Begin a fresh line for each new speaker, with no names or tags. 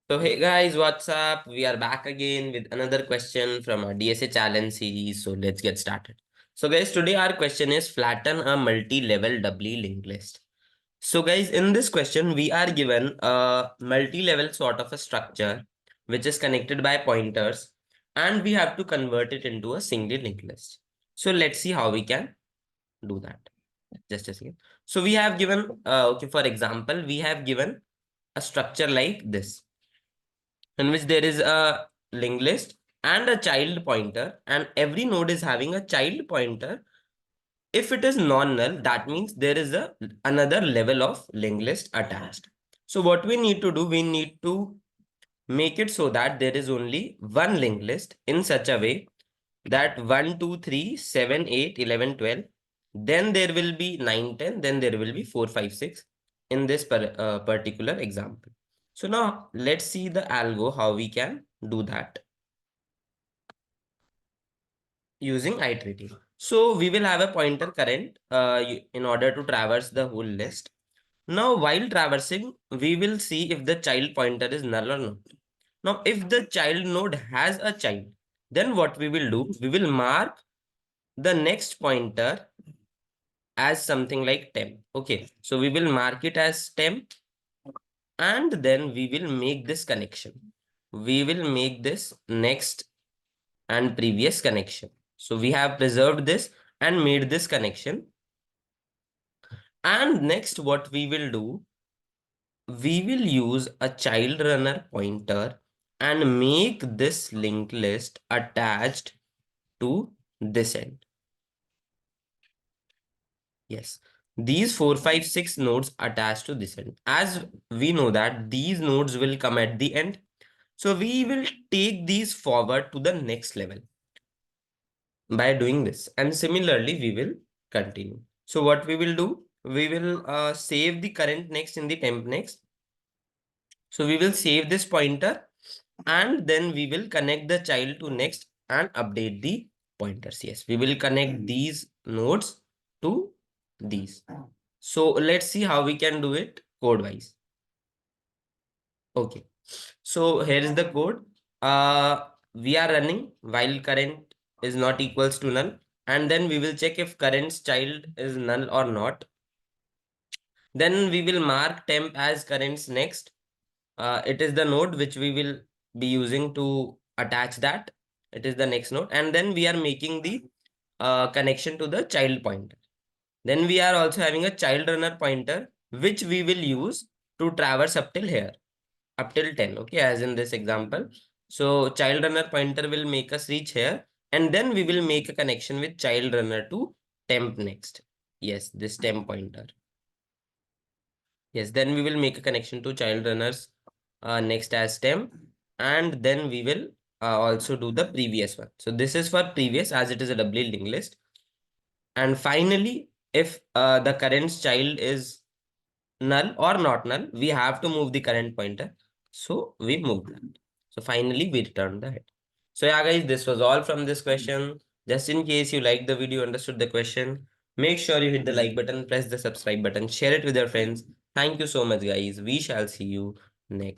So hey guys, what's up? We are back again with another question from our DSA challenge series. So let's get started. So guys, today our question is flatten a multi-level doubly linked list. So guys, in this question, we are given a multi-level sort of a structure which is connected by pointers, and we have to convert it into a single linked list. So let's see how we can do that. Just a second. So we have given, okay, for example, we have given a structure like this, in which there is a linked list and a child pointer, and every node is having a child pointer. If it is non-null, that means there is a another level of linked list attached. So what we need to do, we need to make it so that there is only one linked list in such a way that 1 2 3 7 8 11 12, then there will be 9 10, then there will be 4 5 6 in this particular example. So now let's see the algo how we can do that using iterative. So we will have a pointer current in order to traverse the whole list. Now while traversing, we will see if the child pointer is null or not. Now if the child node has a child, then what we will do, we will mark the next pointer as something like temp. Okay, so we will mark it as temp, and then we will make this connection. We will make this next and previous connection. So we have preserved this and made this connection. And next, what we will do, we will use a child runner pointer and make this linked list attached to this end. Yes, these 4 5 6 nodes attached to this end. As we know that these nodes will come at the end, so we will take these forward to the next level by doing this. And similarly, we will continue. So what we will do, we will save the current next in the temp next. So we will save this pointer, and then we will connect the child to next and update the pointers. Yes, we will connect these nodes to these. So let's see how we can do it code wise. Okay, so here is the code. We are running while current is not equals to null, and then we will check if current's child is null or not. Then we will mark temp as current's next. It is the node which we will be using to attach that. It is the next node, and then we are making the connection to the child pointer. Then we are also having a child runner pointer, which we will use to traverse up till here, up till 10. Okay, as in this example. So child runner pointer will make us reach here, and then we will make a connection with child runner to temp next. Yes, this temp pointer. Yes, then we will make a connection to child runners next as temp, and then we will also do the previous one. So this is for previous, as it is a doubly linked list. And finally, if the current child is null or not null, we have to move the current pointer. So we move that. So finally, we return the head. So yeah, guys, this was all from this question. Just in case you liked the video, understood the question, make sure you hit the like button, press the subscribe button, share it with your friends. Thank you so much, guys. We shall see you next.